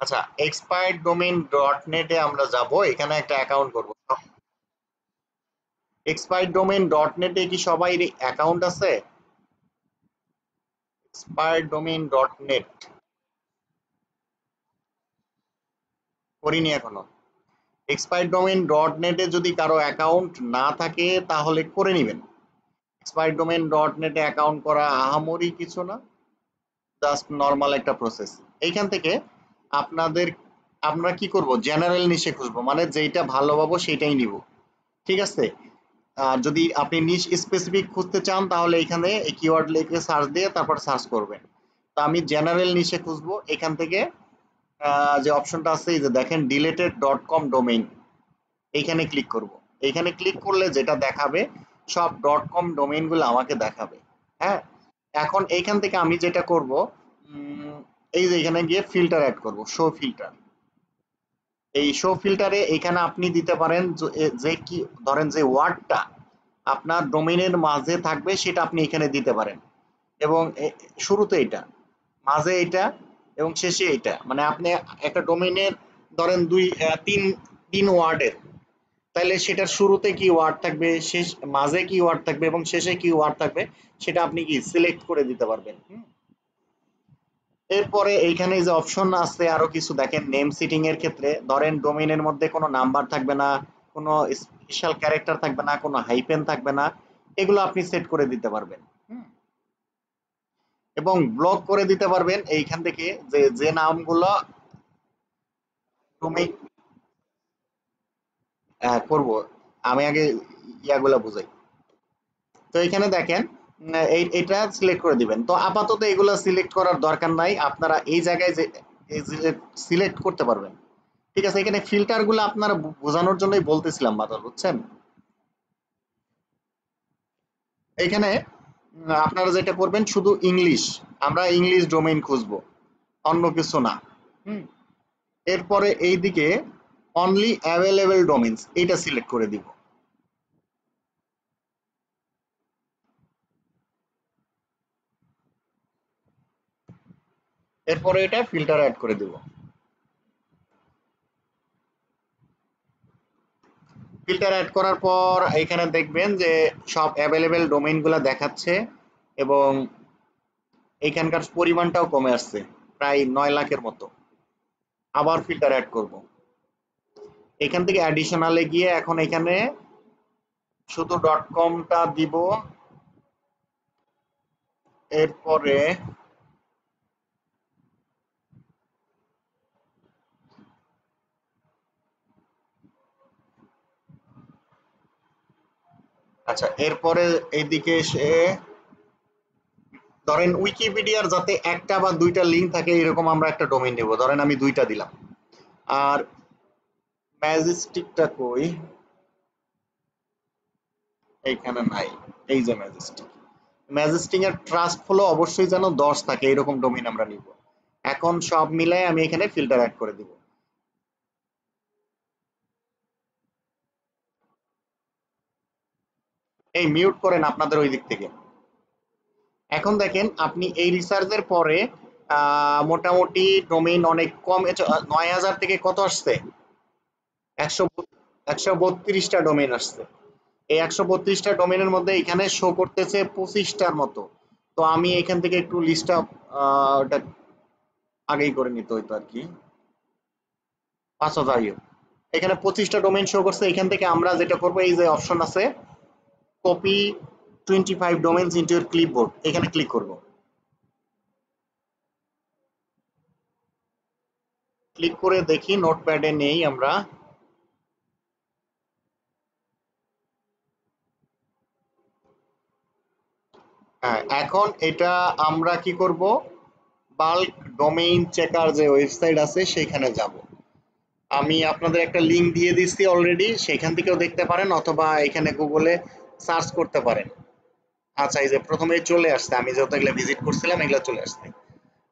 আচ্ছা, expired domain dot নেটে আমরা যাব, এখানে একটা অ্যাকাউন্ট করব। এক্সপায়ার্ড ডোমেইন ডট নেটে কি সবাই অ্যাকাউন্ট আছে? এক্সপায়ার্ড ডোমেইন ডট নেট করিনি এখনো। এক্সপায়ার্ড ডোমেইন ডট নেটে যদি কারো অ্যাকাউন্ট না থাকে তাহলে করে নেবেন। এক্সপায়ার্ড ডোমেইন ডট নেটে অ্যাকাউন্ট করা আহামরি কিছু না, জাস্ট নর্মাল একটা প্রসেস। এইখান থেকে আপনাদের আমরা কি করব, জেনারেল নিশে খুঁজবো, মানে যেইটা ভালো পাবো সেটাই নিব। ঠিক আছে? আর যদি আপনি নিশ স্পেসিফিক খুঁজতে চান তাহলে এখানে এই কিওয়ার্ড লিখে সার্চ দিয়ে তারপর সার্চ করবেন। তো আমি জেনারেল নিশে খুঁজবো, এখান থেকে যে অপশনটা আছে এই যে দেখেন ডিলেটেড ডট কম ডোমেইন, এইখানে ক্লিক করব। এইখানে ক্লিক করলে যেটা দেখাবে সব ডট কম ডোমেইনগুলো আমাকে দেখাবে। হ্যাঁ, এখন এইখান থেকে আমি যেটা করব, এই যে এখানে গিয়ে ফিল্টার অ্যাড করব, শো ফিল্টার। এই শো ফিল্টারে এখানে আপনি দিতে পারেন যে কি ধরেন যে ওয়ার্ডটা আপনার ডোমেইনের মাঝে থাকবে সেটা আপনি এখানে দিতে পারেন। এবং শুরুতে এটা, মাঝে এটা, এবং শেষে এটা, মানে আপনি একটা ডোমেইনের ধরেন দুই তিন তিন ওয়ার্ডের, তাহলে সেটার শুরুতে কি ওয়ার্ড থাকবে, শেষ মাঝে কি ওয়ার্ড থাকবে এবং শেষে কি ওয়ার্ড থাকবে সেটা আপনি কি সিলেক্ট করে দিতে পারবেন। এরপরে এইখানে যে অপশন আছে আরো কিছু দেখেন, নেম সিটিং এর ক্ষেত্রে ধরেন ডোমেইনের মধ্যে কোনো নাম্বার থাকবে না, কোনো স্পেশাল ক্যারেক্টার থাকবে না, কোনো হাইপেন থাকবে না, এগুলো আপনি সেট করে দিতে পারবেন। এবং ব্লক করে দিতে পারবেন এইখান থেকে যে যে নামগুলো ডোমেইন করব। আমি আগে ইয়াগুলা বুঝাই। তো এখানে দেখেন এইটা সিলেক্ট করে দিবেন। তো আপাতত এগুলো সিলেক্ট করার দরকার নাই, আপনারা এই জায়গায় যে সিলেক্ট করতে পারবেন। ঠিক আছে, এখানে ফিল্টার গুলো আপনারা বোঝানোর জন্যই বলতেছিলাম মাদার, বুঝছেন? এখানে আপনারা যেটা করবেন শুধু ইংলিশ, আমরা ইংলিশ ডোমেইন খুঁজবো, অন্য কিছু না। হুম, এরপরে এইদিকে অনলি অ্যাভেলেবল ডোমেইনস এটা সিলেক্ট করে দিব। এরপরে এটা ফিল্টার অ্যাড করে দিব। ফিল্টার অ্যাড করার পর এখানে দেখবেন যে সব অ্যাভেলেবেল ডোমেইন গুলা দেখাচ্ছে এবং এখানকার পরিমাণটাও কমে আসছে, প্রায় 9 লাখের মতো। আবার ফিল্টার অ্যাড করব। এখান থেকে অ্যাডিশনালে গিয়ে এখন এখানে শুধু ডট কমটা দিব। এরপরে আচ্ছা, এরপরে এইদিকে এসে ধরেন উইকিপিডিয়ার যাতে একটা বা দুইটা লিঙ্ক থাকে এরকম আমরা একটা ডোমেইন নেব, ধরেন আমি দুইটা দিলাম। আর ম্যাজেস্টিকটা কই, এইখানে নাই। এই যে ম্যাজেস্টিক, ম্যাজেস্টিক এর ট্রাস্ট ফলো অবশ্যই যেন 10 থাকে এরকম ডোমেইন আমরা নিব। এখন সব মিলাই আমি এখানে ফিল্টার অ্যাড করে দিব। এই মিউট করেন আপনাদের ওই দিক থেকে। এখন দেখেন আপনি এই রিসার্চের পরে মোটামুটি ডোমেইন অনেক কম, 9,000 থেকে কত আসছে, 132টা ডোমেইন আসছে। এই 132টা ডোমেইনের মধ্যে এখানে শো করতেছে 25টার মতো। তো আমি এখান থেকে একটু লিস্টটা ওটা আগেই করে নিতে হইতো আর কি। 5,000 এখানে 25টা ডোমেইন শো করছে। এখান থেকে আমরা যেটা করব, এই যে অপশন আছে copy 25 domains into your clipboard, এখানে ক্লিক করব। ক্লিক করে দেখি নোটপ্যাডে নেই আমরা। হ্যাঁ, এখন এটা আমরা কি করব, বাল্ক ডোমেইন চেকার যে ওয়েবসাইট আছে সেখানে যাব। আমি আপনাদের একটা লিংক দিয়ে দিচ্ছি অলরেডি, সেখান থেকেও দেখতে পারেন অথবা এখানে গুগলে সার্চ করতে পারেন। আচ্ছা, এই যে প্রথমে চলে আসছে, আমি যত এগুলো ভিজিট করছিলাম এগুলো চলে আসছে।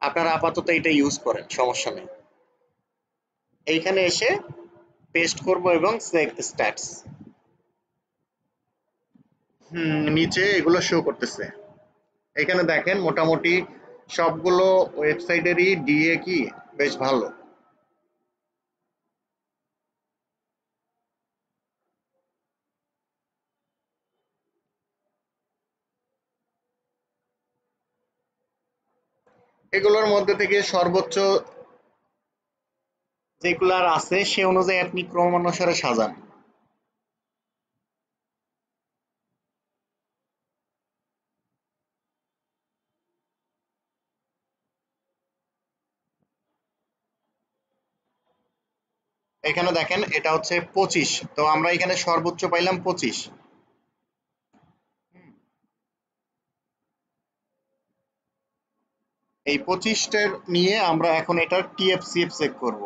আপনারা আপাতত এটা ইউজ করেন, সমস্যা নেই। এইখানে এসে পেস্ট করব এবং চেক স্ট্যাটস। নিচে এগুলো শো করতেছে। এখানে দেখেন মোটামুটি সবগুলো ওয়েবসাইটেরই ডিএ কি বেশ ভালো। এগুলোর মধ্যে থেকে সর্বোচ্চ যেগুলার আছে সে অনুযায়ী আপনি ক্রমানুসারে সাজান। এখানে দেখেন এটা হচ্ছে 25, তো আমরা এখানে সর্বোচ্চ পাইলাম 25। এই 25টার নিয়ে আমরা এখন এটার টিএফসিএফ চেক করব।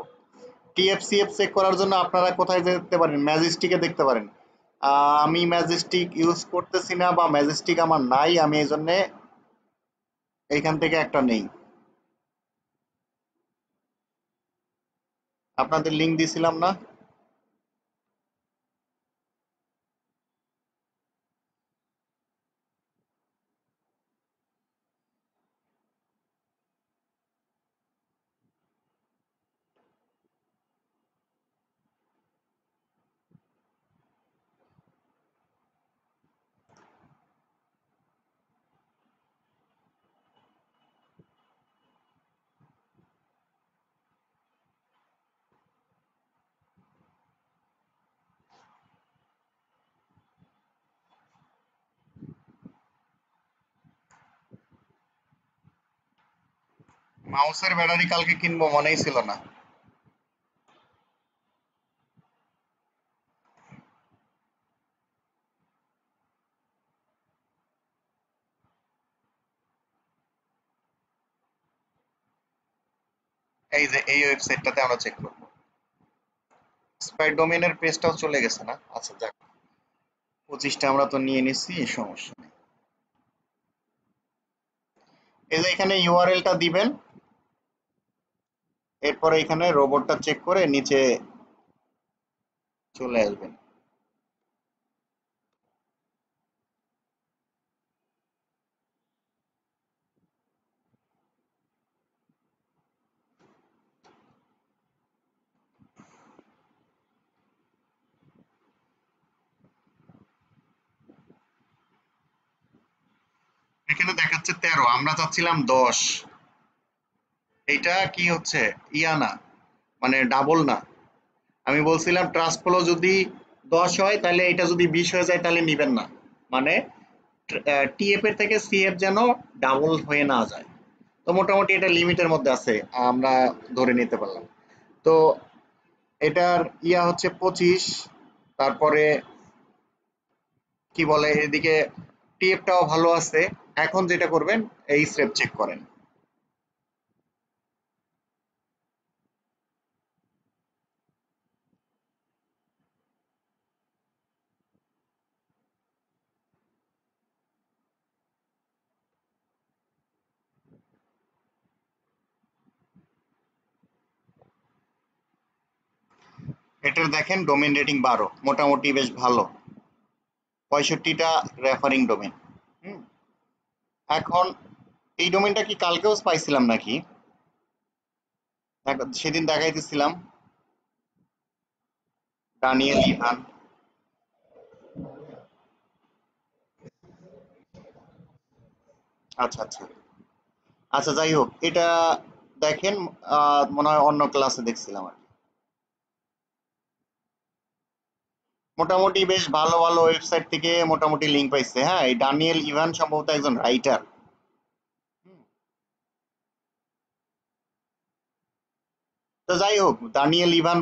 টিএফসিএফ চেক করার জন্য আপনারা কোথায় যেতে পারেন, ম্যাজেস্টিকে দেখতে পারেন। আমি ম্যাজেস্টিক ইউজ করতেছি না বা ম্যাজেস্টিক আমার নাই, আমি এই জন্য এইখান থেকে একটা নেই। আপনাদের লিংক দিছিলাম না? মাউসের ব্যাটারি কালকে কিনবো মনেই ছিল না। এই যে এই ওয়েবসাইটটাতে আমরা চেক করবো। স্পাই ডোমেনের পেজটাও চলে গেছে না? আচ্ছা যাক, 25টা আমরা তো নিয়ে নিচ্ছি, সমস্যা নেই। এই যে এখানে ইউআরএলটা দিবেন, এরপরে এখানে রোবটটা চেক করে নিচে চলে আসবেন। এখানে দেখাচ্ছে 13, আমরা চাচ্ছিলাম 10। এটা কি হচ্ছে, ইয়া না, মানে ডাবল না। আমি বলছিলাম ট্রাস্ট ফ্লো যদি 10 হয় তাহলে এটা যদি 20 হয়ে যায় তাহলে নিবেন না, মানে টিএফ এর থেকে সিএফ যেন ডাবল হয়ে না যায়। তো মোটামুটি এটা লিমিটের মধ্যে আছে, আমরা ধরে নিতে পারলাম। তো এটার ইয়া হচ্ছে 25। তারপরে কি বলে, এদিকে টিএফটাও ভালো আছে। এখন যেটা করবেন, এই স্রেপ চেক করেন। এটার দেখেন ডোমেন রেটিং 12, মোটামুটি বেশ ভালো। 65টা রেফারিং ডোমেন। হুম। এখন এই ডোমেনটা কি কালকেও পাইছিলাম নাকি? সেদিন দেখাইতেছিলাম, ডানিয়েল ইভান। আচ্ছা আচ্ছা। আচ্ছা যাই হোক, এটা দেখেন, মনে হয় অন্য ক্লাসে দেখছিলাম আর কি। মোটামুটি বেশ ভালো ভালো ওয়েবসাইট থেকে মোটামুটি লিঙ্ক পাইছে। হ্যাঁ, এই ডানিয়েল ইভান সম্ভবত একজন রাইটার। তো যাই হোক, দানিয়েল ইভান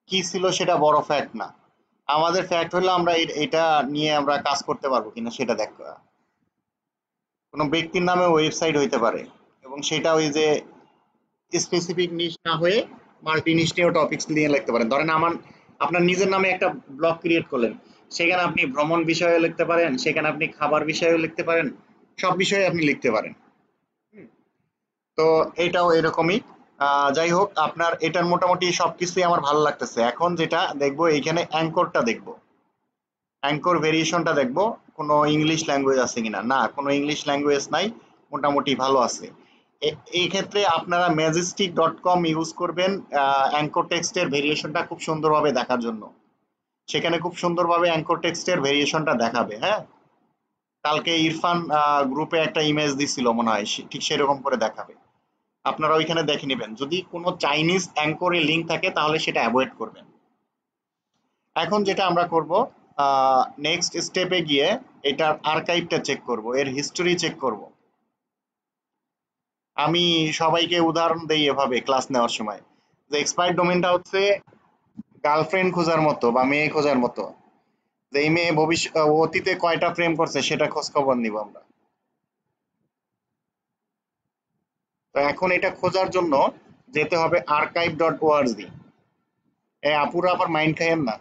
কি ছিল সেটা বড় ফ্যাক্ট না। আমাদের ফ্যাক্ট হলো আমরা এটা নিয়ে আমরা কাজ করতে পারবো কিনা সেটা দেখা। কোনো ব্যক্তির নামে ওয়েবসাইট হইতে পারে, এবং সেটা ওই যে স্পেসিফিক নিশ না হয়ে মাল্টি নিশ নিয়েও টপিকস নিয়ে লিখতে পারেন। ধরেন আপনার নিজের নামে একটা ব্লগ ক্রিয়েট করলেন, সেখানে আপনি ভ্রমণ বিষয়ে লিখতে পারেন, সেখানে আপনি খাবার বিষয়েও লিখতে পারেন, সব বিষয়ে আপনি লিখতে পারেন। হুম। তো এটাও এরকমই। যাই হোক, আপনার এটার মোটামুটি সবকিছুই আমার ভালো লাগতেছে। এখন যেটা দেখবো, এইখানে অ্যাঙ্করটা দেখবো, অ্যাঙ্কর ভেরিয়েশনটা দেখবো কোনো ইংলিশ ল্যাঙ্গুয়েজ আছে কিনা। না, কোনো ইংলিশ ল্যাঙ্গুয়েজ নাই, মোটামুটি ভালো আছে। এই ক্ষেত্রে আপনারা ম্যাজেস্টিক.কম ইউজ করবেন অ্যাঙ্কর টেক্সটের ভেরিয়েশনটা খুব সুন্দরভাবে দেখার জন্য। সেখানে খুব সুন্দরভাবে অ্যাঙ্কর টেক্সটের ভেরিয়েশনটা দেখাবে। হ্যাঁ, কালকে ইরফান গ্রুপে একটা ইমেজ দিছিল মনে হয়, ঠিক সেরকম করে দেখাবে। আপনারা ওইখানে দেখে নেবেন, যদি কোনো চাইনিজ অ্যাঙ্করে লিঙ্ক থাকে তাহলে সেটা অ্যাভয়েড করবেন। এখন যেটা আমরা করব, নেক্সট স্টেপে গিয়ে এটার আর্কাইভটা চেক করব, এর হিস্টোরি চেক করব। আমি সবাইকে উদাহরণ দেই এভাবে ক্লাস নেওয়ার সময়, যে এক্সপায়ার্ড ডোমেনটা হচ্ছে গার্লফ্রেন্ড খোঁজার মতো বা মেয়ে খোঁজার মতো, যে এই মেয়ে অতীতে কয়টা প্রেম করছে সেটা খোঁজ খবর নিব আমরা। তো এখন এটা খোঁজার জন্য যেতে হবে archive.org। আপুরা আবার মাইন্ড খাইয়েন না।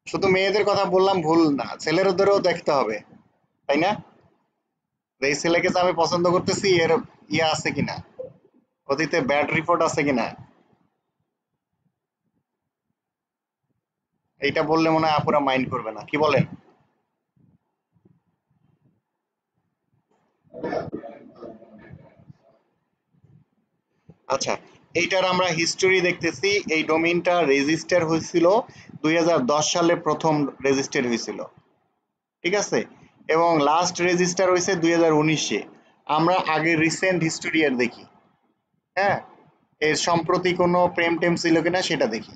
শুধু মেয়েদের কথা বললাম ভুল না, ছেলেদেরও দেখতে হবে, তাই না? যে এই ছেলেকে যে আমি পছন্দ করতেছি এর ইয়ে আছে কিনা, অতীতে ব্যাড রিপোর্ট আছে কিনা। এইটা বললে মনে হয় আপুরা মাইন্ড করবে না, কি বলেন? আচ্ছা, এইটার আমরা হিস্টোরি দেখতেছি। এই ডোমেইনটা রেজিস্টার হয়েছিল 2010 সালে, প্রথম রেজিস্টার হয়েছিল, ঠিক আছে? এবং লাস্ট রেজিস্টার হয়েছে 2019-এ। আমরা আগে রিসেন্ট হিস্টোরি আর দেখি, হ্যাঁ, এর সম্প্রতি কোনো প্রেম টেম ছিল কিনা সেটা দেখি।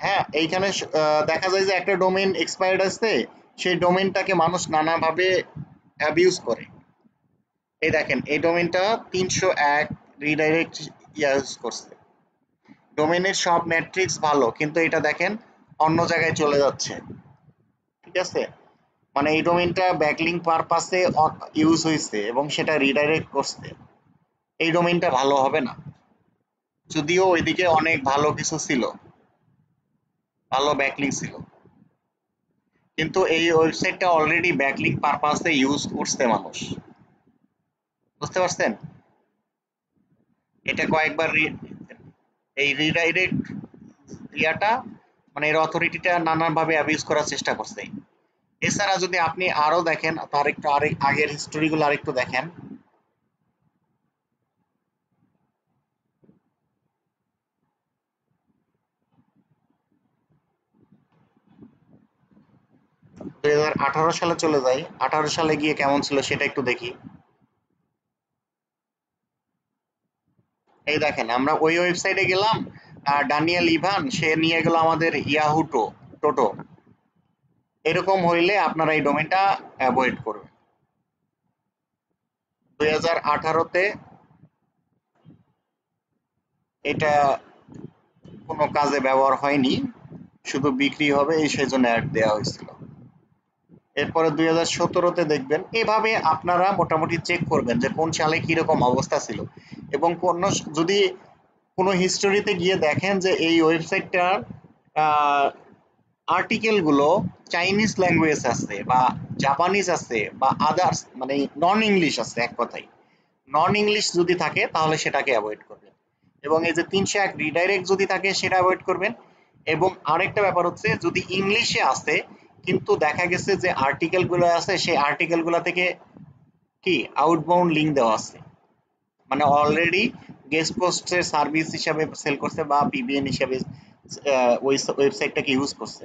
হ্যাঁ, এইখানে দেখা যায় যে একটা ডোমেইন এক্সপায়ার্ড আছে, সেই ডোমেইনটাকে মানুষ নানাভাবে অ্যাবিউজ করে। এই দেখেন, এই ডোমেইনটা 301 রিডাইরেক্ট ইউজ করছে। ডোমেইনের সব ম্যাট্রিক্স ভালো, কিন্তু এটা দেখেন অন্য জায়গায় চলে যাচ্ছে, ঠিক আছে? মানে এই ডোমেইনটা ব্যাকলিংক পারপাসে ইউজ হয়েছে এবং সেটা রিডাইরেক্ট করছে। এই ডোমেইনটা ভালো হবে না, যদিও ওইদিকে অনেক ভালো কিছু ছিল, ভালো ব্যাকলিংক ছিল, কিন্তু এই ওয়েবসাইটটা অলরেডি ব্যাকলিংক পারপাসে ইউজ করছে মানুষ, বুঝতে পারছেন? এটা কয়েকবার এই রিডাইরেক্ট ইয়াটা, মানে এর অথরিটিটা নানানভাবে অ্যাবিউজ করার চেষ্টা করছে। এছাড়া যদি আপনি আরো দেখেন, তার একটু আরেক আগের হিস্টোরিগুলো আরেকটু দেখেন। দুই হাজার আঠারো সালে চলে যাই, 18 সালে গিয়ে কেমন ছিল সেটা একটু দেখি। এই দেখেন, আমরা ওই ওয়েবসাইটে গেলাম, আর ড্যানিয়েল ইভান সে নিয়ে গেল আমাদের ইয়াহুটো টোটো। এরকম হইলে আপনারা এই ডোমেনটা অ্যাভয়েড করবেন। 2018-তে এটা কোনো কাজে ব্যবহার হয়নি, শুধু বিক্রি হবে এই সেজন্য অ্যাড দেওয়া হয়েছিল। এরপরে 2017-তে দেখবেন। এভাবে আপনারা মোটামুটি চেক করবেন যে কোন সালে কিরকম অবস্থা ছিল, এবং কোন যদি কোনো হিস্টোরিতে গিয়ে দেখেন যে এই ওয়েবসাইটটার আর্টিকেল গুলো চাইনিজ ল্যাঙ্গুয়েজ আছে বা জাপানিজ আছে বা আদার্স, মানে নন ইংলিশ আছে, এক কথায় নন ইংলিশ যদি থাকে তাহলে সেটাকে অ্যাভয়েড করবেন। এবং এই যে 301 রিডাইরেক্ট যদি থাকে সেটা অ্যাভয়েড করবেন। এবং আরেকটা ব্যাপার হচ্ছে, যদি ইংলিশে আসে কিন্তু দেখা গেছে যে আর্টিকেল গুলো আছে সেই আর্টিকেল গুলা থেকে কি আউটবাউন্ড লিঙ্ক দেওয়া আছে, মানে অলরেডি গেস্ট পোস্টের সার্ভিস হিসাবে সেল করছে বা পিবিএন হিসাবে ওই ওয়েবসাইটটাকে ইউজ করছে,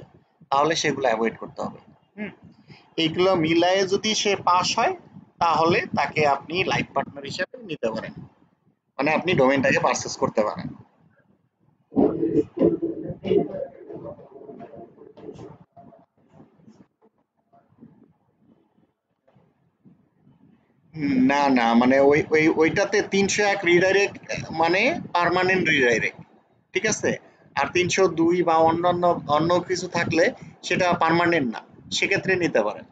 তাহলে সেগুলো অ্যাভয়েড করতে হবে। হুম, এইগুলো মিলায়ে যদি সে পাস হয় তাহলে তাকে আপনি লাইফ পার্টনার হিসাবে নিতে পারেন, মানে আপনি ডোমেনটাকে পারচেজ করতে পারেন। না না, মানে ওই ওই ওইটাতে 301 রিডাইরেক্ট, মানে পার্মানেন্ট রিডাইরেক্ট, ঠিক আছে? আর 302 বা অন্যান্য অন্য কিছু থাকলে সেটা পার্মানেন্ট না, সেক্ষেত্রে নিতে পারেন।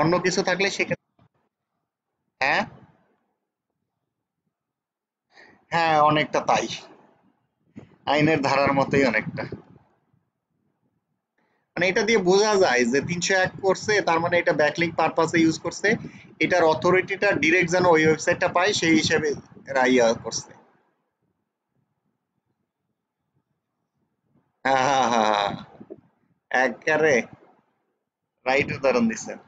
অন্য কিছু থাকলে সেক্ষেত্রে। হ্যাঁ, হ্যাঁ, অনেকটা তাই, আইনের ধারার মতোই অনেকটা। মানে এটা দিয়ে বোঝা যায় যে 301 করছে, তার মানে এটা ব্যাকলিংক পারপাসে ইউজ করছে, এটার অথরিটিটা ডিরেক্ট যেন ওই ওয়েবসাইটটা পায় সেই হিসেবে এরা ইয়া করছে। হ্যাঁ হ্যাঁ হ্যাঁ হ্যাঁ, একবারে রাইট উদাহরণ দিচ্ছেন।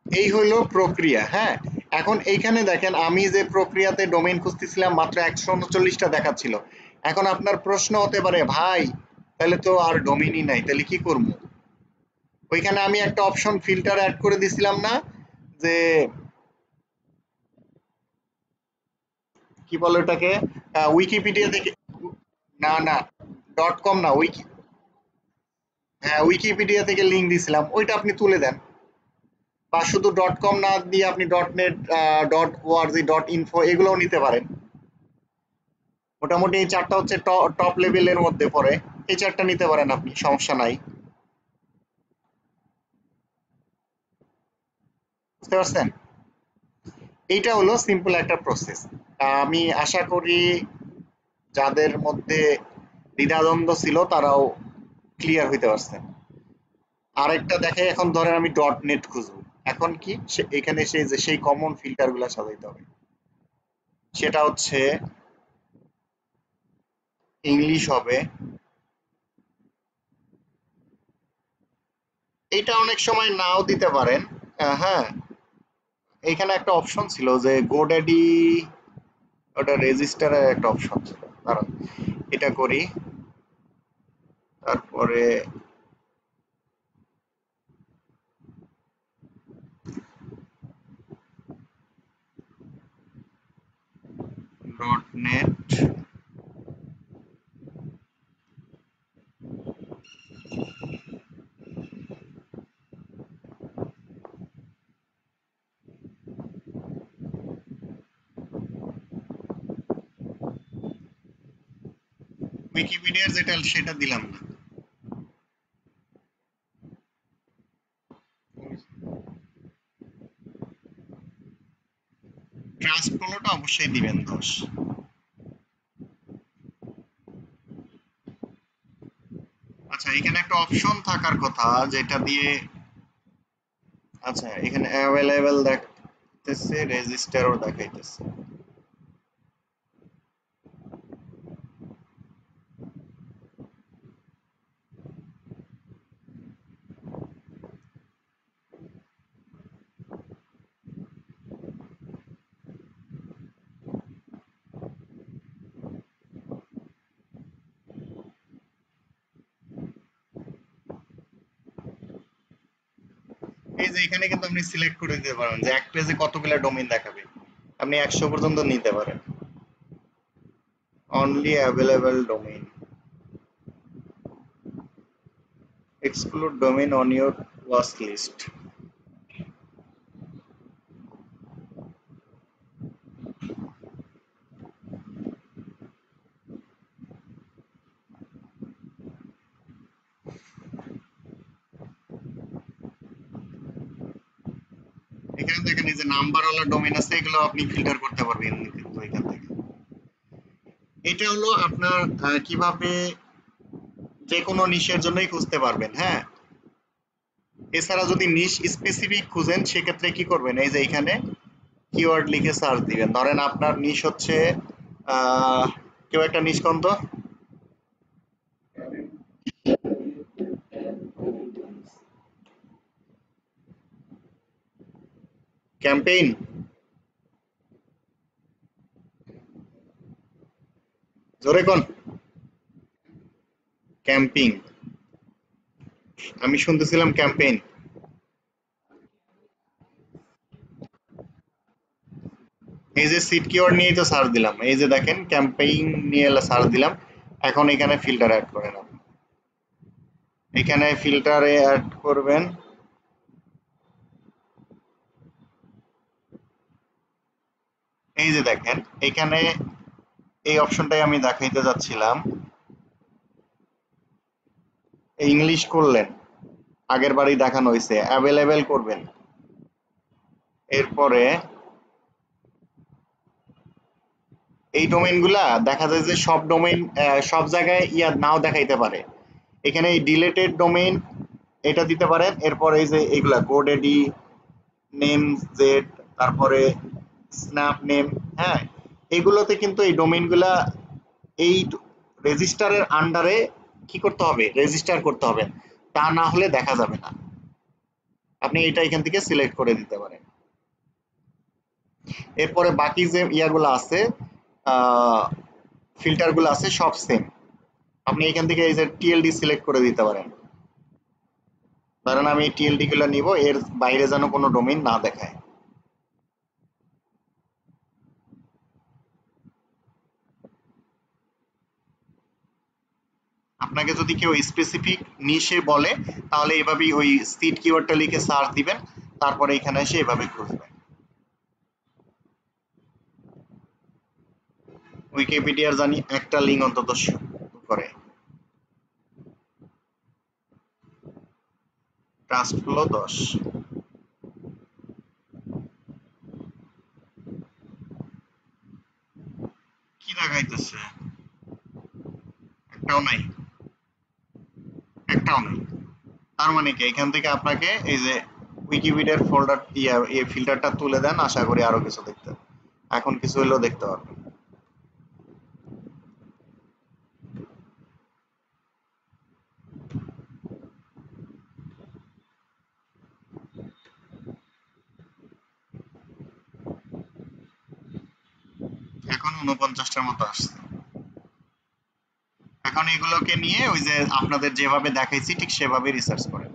এই হলো প্রক্রিয়া, হ্যাঁ। এখন এইখানে দেখেন আমি যে প্রক্রিয়াতে ডোমেইন খুঁজতেছিলাম মাত্র 139টা দেখাচ্ছিল। এখন আপনার প্রশ্ন হতে পারে ভাই তাহলে তো আর ডোমেইনই নাই, তাহলে কি করব? ওইখানে আমি একটা অপশন ফিল্টার অ্যাড করে দিছিলাম না, যে কি বলে ওটাকে, উইকিপিডিয়া থেকে, না না ডট কম না, হ্যাঁ উইকিপিডিয়া থেকে লিংক দিছিলাম, ওইটা আপনি তুলে দেন। বা শুধু ডট কম না দিয়ে আপনি dot net, dot ORG, dot info এগুলোও নিতে পারেন। মোটামুটি এই চারটা হচ্ছে টপ লেভেলের মধ্যে পড়ে, এই চারটা নিতে পারেন আপনি, সমস্যা নাই। বুঝতে পারছেন? এইটা হলো সিম্পল একটা প্রসেস। আমি আশা করি যাদের মধ্যে দ্বিধাদ্বন্দ্ব ছিল তারাও ক্লিয়ার হইতে পারছেন। আরেকটা দেখে, এখন ধরেন আমি ডট নেট খুঁজবো, এখন কি এখানে সেই কমন ফিল্টার গুলা সাজাইতে হবে। সেটা হচ্ছে ইংলিশ হবে। এইটা অনেক সময় নাও দিতে পারেন। হ্যাঁ, এখানে একটা অপশন ছিল যে গোড্যাডি, ওটা রেজিস্টারের একটা অপশন ছিল, কারণ এটা করি। তারপরে ডট নেট, উইকিপিডিয়ার যেটা সেটা দিলাম না। ট্রাস্ট ফলোটা অবশ্যই দিবেন 10। আচ্ছা, এখানে একটা অপশন থাকার কথা যেটা দিয়ে, আচ্ছা এখানে অ্যাভেলেবেল দেখাইতেছে, রেজিস্টারও দেখাইতেছে। এই যে এখানে কিন্তু আপনি সিলেক্ট করে দিতে পারেন যে এক পেজে কতগুলো ডোমেইন দেখাবে, আপনি 100 পর্যন্ত নিতে পারেন। Only available domain, exclude domain on your watch list. এখানে দেখেন এই যে নাম্বারওয়ালা ডোমেইন আছে, এগুলো আপনি ফিল্টার করতে পারবেন কিন্তু এখান থেকে। এটা হলো আপনার কিভাবে যে কোনো নিশের জন্যই খুঁজতে পারবেন। হ্যাঁ, এছাড়া যদি নিশ স্পেসিফিক খুঁজেন সেক্ষেত্রে কি করবেন, এই যে এখানে কিওয়ার্ড লিখে সার্চ দিবেন। ধরেন আপনার নিশ হচ্ছে আহ কেউ একটা নিশ কোন তো, ক্যাম্পেইন, জোরে কোন, ক্যাম্পিং, আমি শুনতেছিলাম ক্যাম্পেইন। এই যে সিট কিওয়ার্ড নিয়েই তো সার্চ দিলাম, এই যে দেখেন ক্যাম্পেইন নিয়ে সার্চ দিলাম। এখন এখানে ফিল্টার অ্যাড করেন আপনি, এখানে ফিল্টারে অ্যাড করবেন। এই যে দেখেন এখানে এই অপশনটাই আমি দেখাইতে যাচ্ছিলাম। ইংলিশ করলেন, আগের বারই দেখানো হয়েছে, অ্যাভেলেবেল করবেন। এরপরে এই ডোমেইন গুলা দেখা যায় যে সব ডোমেইন সব জায়গায় ইয়া নাও দেখাইতে পারে। এখানে এই ডিলেটেড ডোমেইন এটা দিতে পারেন। এরপর এই যে এগুলা গোডেডি, নেম জেড, তারপরে স্ন্যাপ নেম, হ্যাঁ এগুলোতে কিন্তু এই ডোমেইন গুলা এই রেজিস্টারের আন্ডারে কি করতে হবে, রেজিস্টার করতে হবে, তা না হলে দেখা যাবে না। আপনি এটা এখান থেকে সিলেক্ট করে দিতে পারেন। এরপরে বাকি যে ইয়াগুলো আছে, ফিল্টার গুলো আছে, সব সেম। আপনি এখান থেকে এই যে টিএলডি সিলেক্ট করে দিতে পারেন। ধরেন আমি টিএলডি গুলো নিব, এর বাইরে যেন কোনো ডোমেইন না দেখায়। আপনাকে যদি কেউ স্পেসিফিক নিশে বলে, তাহলে এভাবেই ওই সিট কিওয়ার্ডটা লিখে সার্চ দিবেন, তারপরে এখানে এসে এভাবে খুঁজবেন। উইকিপিডিয়ার জানি একটা লিঙ্ক অন্তত করে। Trust flow 10। কি দেখাইতেছে? একটাও নাই, একটাও নাই। তার মানে কি, এখান থেকে আপনাকে এই যে উইকিপিডিয়ার ফোল্ডার এই ফিল্টারটা তুলে দেন, আশা করি আরো কিছু দেখতে, এখন কিছু হলেও দেখতে পারবেন। এখন 49টার মতো আসছে। এখন এগুলোকে নিয়ে ওই যে আপনাদের যেভাবে দেখাইছি ঠিক সেভাবে রিসার্চ করেন।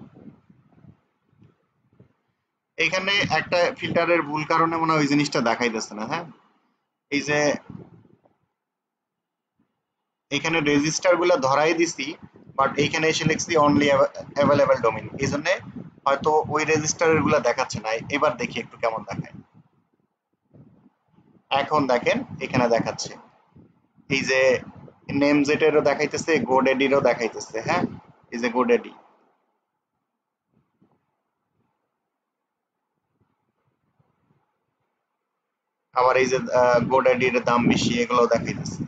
এখানে একটা ফিল্টারের ভুল কারণে মনে হয় ওই জিনিসটা দেখাইতেছে না। হ্যাঁ, এই যে এখানে রেজিস্টার গুলো ধরাই দিছি, বাট এইখানে এসে লিখছি অনলি অ্যাভেলেবল ডোমেইন, এই জন্য হয়তো ওই রেজিস্টারের গুলো দেখাচ্ছে না। এবার দেখি একটু কেমন দেখায়। এখন দেখেন এখানে দেখাচ্ছে, এই যে নেম জেটেরও দেখাইতেছে, গোডেডিরও দেখাইতেছে। হ্যাঁ, এই যে গোডেডি, আবার এই যে গোডেডির দাম বেশি, এগুলো দেখাইতেছে।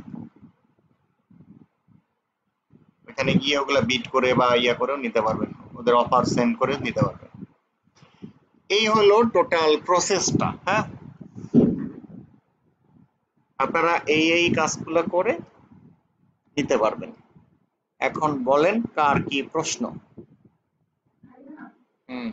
ওখানে গিয়ে ওগুলা বিট করে বা ইয়া করেও নিতে পারবেন, ওদের অফার সেন্ড করে নিতে পারবেন। এই হলো টোটাল প্রসেসটা। হ্যাঁ, আপনারা এই কাজগুলো করে নিতে পারবেন। এখন বলেন কার কি প্রশ্ন? হুম।